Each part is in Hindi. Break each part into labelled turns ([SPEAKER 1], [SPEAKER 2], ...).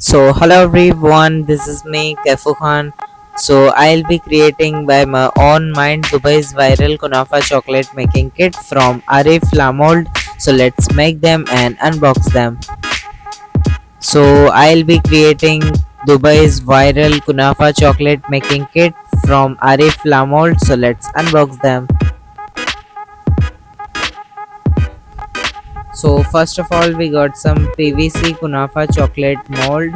[SPEAKER 1] So hello everyone, this is me Kaifu Khan. So I'll be creating by my own mind Dubai's viral Kunafa chocolate making kit from Arif Lamold. So let's make them and unbox them. So I'll be creating Dubai's viral Kunafa chocolate making kit from Arif Lamold. So let's unbox them. So first of all we got some PVC Kunafa chocolate mold.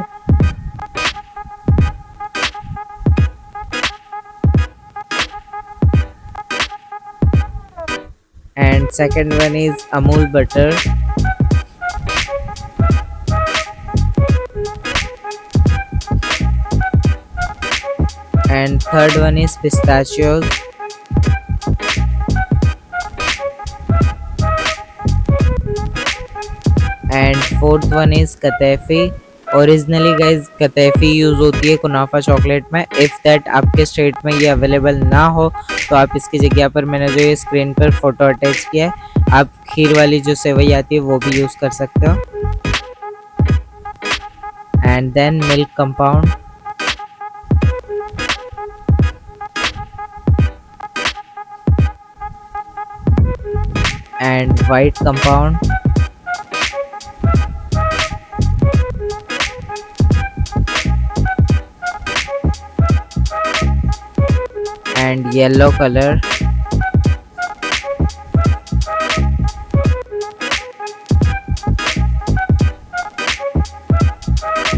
[SPEAKER 1] And second one is Amul butter. And third one is pistachios. And fourth one is kataifi. Originally guys kataifi use होती है कुनाफा चॉकलेट में. इफ़ दैट आपके स्टेट में ये अवेलेबल ना हो तो आप इसकी जगह पर मैंने जो ये स्क्रीन पर फोटो अटैच किया है, आप खीर वाली जो सेवई आती है वो भी यूज़ कर सकते हो. And then milk compound. And white compound. and yellow color.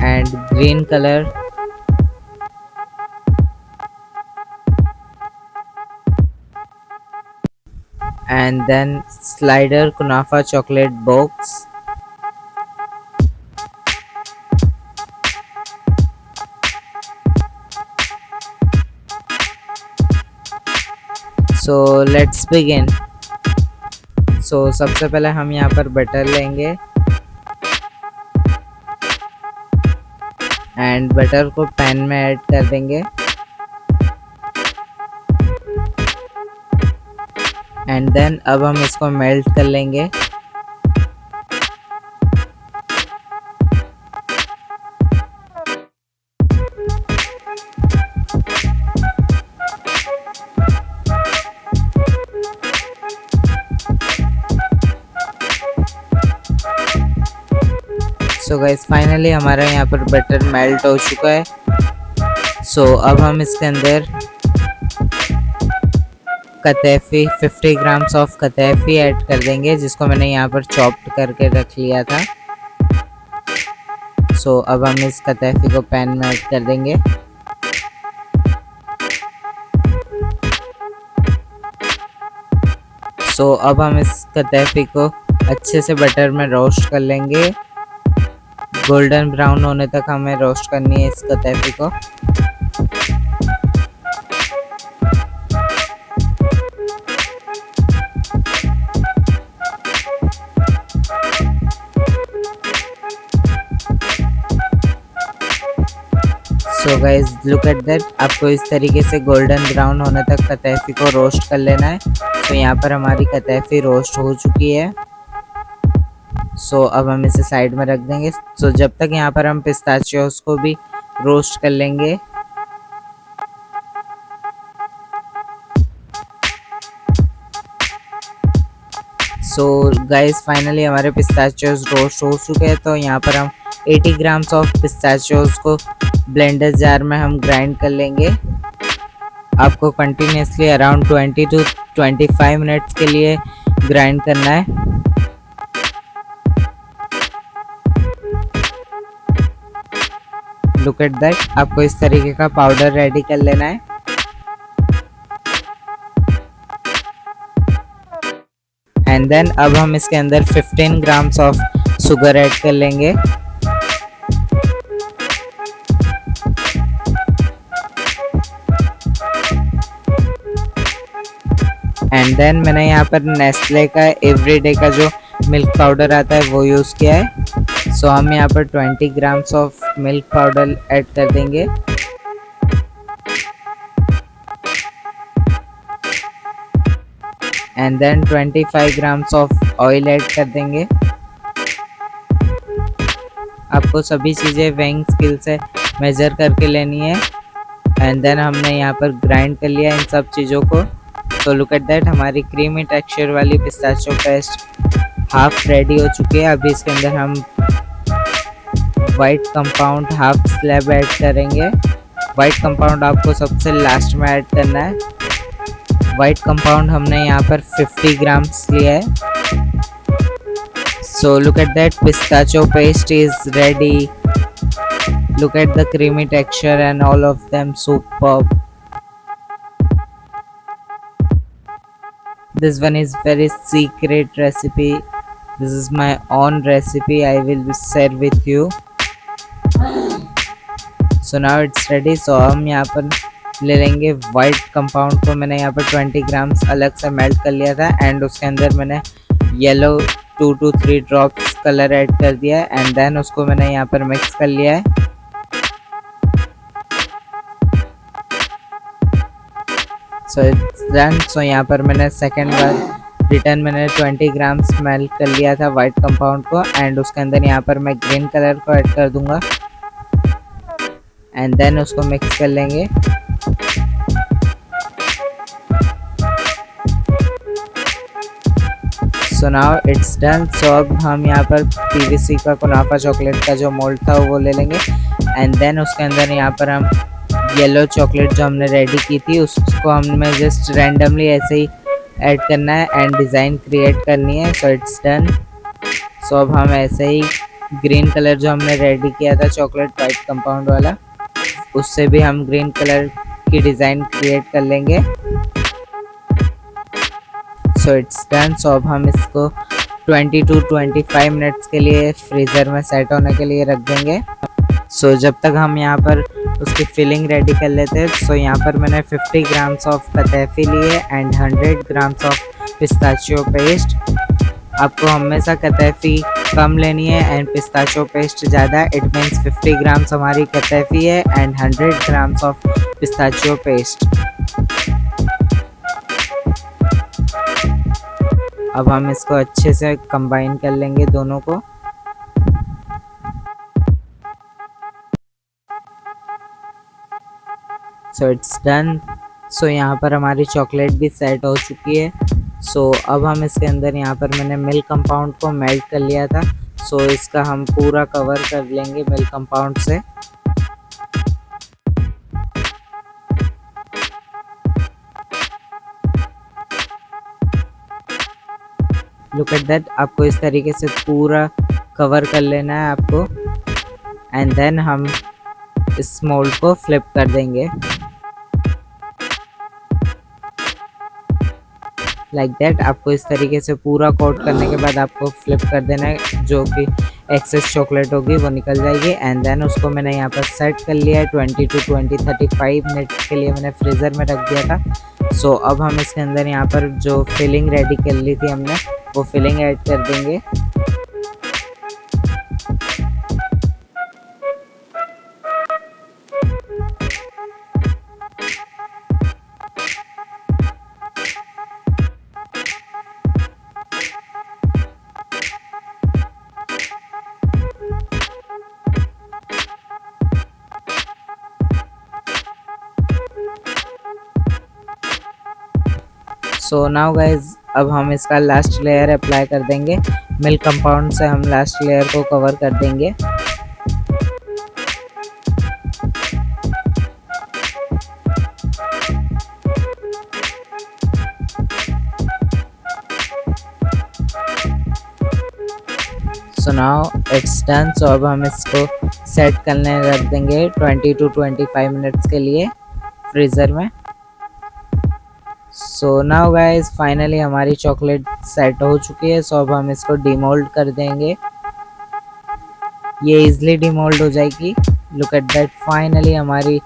[SPEAKER 1] And green color. And then slider kunafa chocolate box. So let's begin. So सबसे पहले हम यहाँ पर बटर लेंगे एंड बटर को पैन में ऐड कर देंगे. एंड देन अब हम इसको मेल्ट कर लेंगे. सो गाइस फाइनली हमारा यहाँ पर बटर मेल्ट हो चुका है. सो अब हम इसके अंदर कतैफी 50 ग्राम्स ऑफ कतैफी ऐड कर देंगे, जिसको मैंने यहाँ पर चॉप्ड करके रख लिया था. सो अब हम इस कतैफी को पैन में ऐड कर देंगे. सो अब हम इस कतैफी को अच्छे से बटर में रोस्ट कर लेंगे. गोल्डन ब्राउन होने तक हमें रोस्ट करनी है इस कतैफी को. So guys look at that. आपको इस तरीके से गोल्डन ब्राउन होने तक कतैफी को रोस्ट कर लेना है. तो यहाँ पर हमारी कतैफी रोस्ट हो चुकी है. सो अब हम इसे साइड में रख देंगे. सो जब तक यहाँ पर हम पिस्ताचियोस को भी रोस्ट कर लेंगे. सो गाइस फाइनली हमारे पिस्ताचियोस रोस्ट हो चुके हैं. तो यहाँ पर हम 80 ग्राम्स ऑफ पिस्ताचियोस को ब्लेंडर जार में हम ग्राइंड कर लेंगे. आपको कंटिन्यूसली अराउंड 20 to 25 मिनट्स के लिए ग्राइंड करना है. Look at that. आपको इस तरीके का पाउडर रेडी कर लेना है. एंड देन अब हम इसके अंदर 15 ग्राम्स ऑफ शुगर ऐड कर लेंगे. एंड देन मैंने यहाँ पर नेस्ले का एवरीडे का जो मिल्क पाउडर आता है वो यूज़ किया है. सो हम यहाँ पर 20 grams of milk powder add कर देंगे. And then 25 grams of oil add कर देंगे. आपको सभी चीज़ें वेइंग स्केल से मेज़र करके लेनी है। एंड देन हमने यहाँ पर ग्राइंड कर लिया इन सब चीज़ों को। तो लुक एट दैट, हमारी क्रीमी टेक्सचर वाली पिस्ताचियो पेस्ट हाफ रेडी हो चुकी है। अभी इसके अंदर हम white compound half slab add करेंगे। वाइट कंपाउंड आपको सबसे लास्ट में ऐड करना है। वाइट कंपाउंड हमने यहाँ पर 50 ग्राम्स लिया है। So look at that, pistachio paste is ready. Look at the creamy texture and all of them superb. This one is very secret recipe. This is my own recipe. I will share with you. So now it's ready. So हम यहाँ पर ले लेंगे वाइट कंपाउंड को। मैंने यहाँ पर 20 ग्राम्स अलग से मेल्ट कर लिया था एंड उसके अंदर मैंने yellow 2 to 3 drops colour add कर दिया है एंड देन उसको मैंने यहाँ पर मिक्स कर लिया है। So it's done. सो यहाँ पर मैंने सेकेंड बार रिटर्न मैंने 20 ग्राम्स मेल्ट कर लिया था वाइट कंपाउंड को एंड उसके अंदर यहाँ पर मैं ग्रीन कलर को ऐड कर दूंगा एंड देन उसको मिक्स कर लेंगे। So now it's done. So अब हम यहाँ पर पीवीसी का कुनाफा चॉकलेट का जो मोल्ड था वो ले लेंगे एंड देन उसके अंदर यहाँ पर हम येलो चॉकलेट जो हमने रेडी की थी उसको हमें जस्ट रैंडमली ऐसे ही ऐड करना है एंड डिज़ाइन क्रिएट करनी है। So it's done. सो अब हम ऐसे ही ग्रीन कलर जो हमने रेडी किया था चॉकलेट वाइट कंपाउंड वाला, उससे भी हम ग्रीन कलर की डिज़ाइन क्रिएट कर लेंगे। So it's done. सो अब हम इसको 20 to 25 मिनट्स के लिए फ्रीज़र में सेट होने के लिए रख देंगे। सो जब तक हम यहाँ पर उसकी फिलिंग रेडी कर लेते हैं। सो यहाँ पर मैंने 50 ग्राम्स ऑफ कतैफी लिए and 100 grams of pistachio paste. आपको हमेशा कतैफी कम लेनी है एंड पिस्ताचियो पेस्ट ज़्यादा। इट मीन्स 50 ग्राम्स हमारी कतैफी है and 100 grams of pistachio paste. अब हम इसको अच्छे से कंबाइन कर लेंगे दोनों को। So it's done. सो यहाँ पर हमारी चॉकलेट भी सेट हो चुकी है। सो अब हम इसके अंदर यहाँ पर मैंने मिल्क कंपाउंड को मेल्ट कर लिया था। सो इसका हम पूरा कवर कर लेंगे मिल्क कंपाउंड से। लुक एट दैट, आपको इस तरीके से पूरा कवर कर लेना है आपको एंड देन हम इस मोल्ड को फ्लिप कर देंगे लाइक दैट। आपको इस तरीके से पूरा कोट करने के बाद आपको फ्लिप कर देना है, जो कि एक्सेस चॉकलेट होगी वो निकल जाएगी एंड देन उसको मैंने यहाँ पर सेट कर लिया है। 20 to 35 मिनट के लिए मैंने फ्रीज़र में रख दिया था। सो अब हम इसके अंदर यहाँ पर जो फिलिंग रेडी कर ली थी हमने वो फिलिंग ऐड कर देंगे। सो नाउ गाइज, अब हम इसका लास्ट लेयर अप्लाई कर देंगे। मिल्क कंपाउंड से हम लास्ट लेयर को कवर कर देंगे। So now it's done. So अब हम इसको सेट करने रख देंगे 20 to 25 मिनट्स के लिए फ्रीज़र में। सो नाउ गाइज, फाइनली हमारी चॉकलेट सेट हो चुकी है। सो अब हम इसको डिमोल्ड कर देंगे। ये इजली डिमोल्ड हो जाएगी। लुक एट दैट, फाइनली हमारी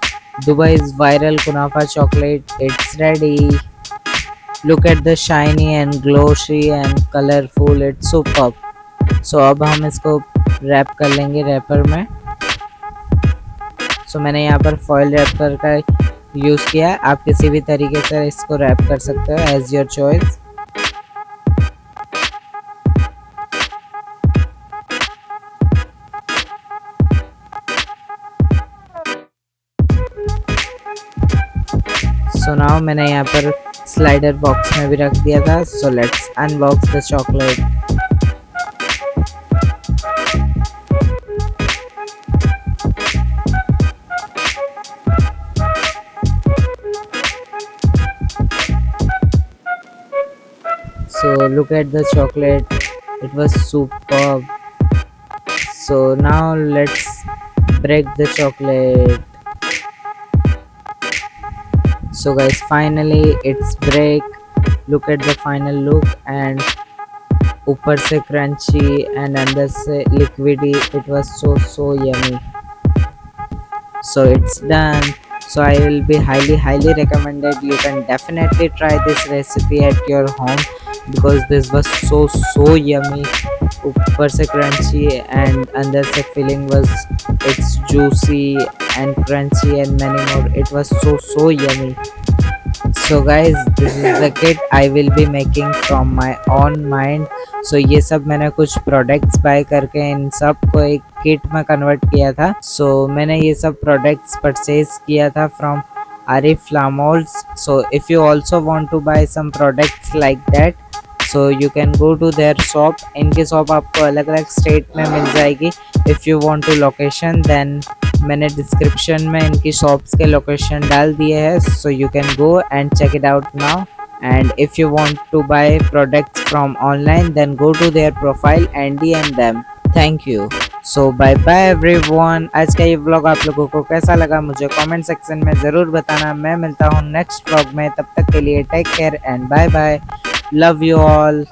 [SPEAKER 1] Dubai's viral kunafa chocolate it's ready. Look at the shiny and glossy and colourful, it's superb. So अब हम इसको रैप कर लेंगे रैपर में। सो मैंने यहाँ पर फॉइल रैपर का यूज़ किया है। आप किसी भी तरीके से इसको रैप कर सकते हो, as your choice. So now मैंने यहाँ पर स्लाइडर बॉक्स में भी रख दिया था. So let's unbox the chocolate. So look at the chocolate, it was superb. So now let's break the chocolate. So guys, finally it's break. Look at the final look, and ऊपर से crunchy and अंदर से liquidy. It was so yummy. So it's done. So I will be highly recommended. You can definitely try this recipe at your home because this was so yummy. ऊपर से crunchy and अंदर से filling was it's juicy and crunchy and many more. It was so yummy. So guys, this is the kit I will be making from my own mind. So ये सब मैंने कुछ प्रोडक्ट्स बाय करके इन सब को एक किट में कन्वर्ट किया था. So मैंने ये सब प्रोडक्ट्स परचेज किया था from Arif Lamolds. So if you also want to buy some products like that, so you can go to their shop. इनकी शॉप आपको अलग अलग स्टेट में मिल जाएगी. If you want to location, then मैंने डिस्क्रिप्शन में इनकी शॉप्स के लोकेशन डाल दिए हैं. So you can go and check it out now. And if you want to buy products from online, then go to their profile and DM them. Thank you. So bye bye everyone. आज का ये व्लॉग आप लोगों को कैसा लगा मुझे कमेंट सेक्शन में ज़रूर बताना. मैं मिलता हूँ नेक्स्ट व्लॉग में. तब तक के लिए take care and bye bye. Love you all.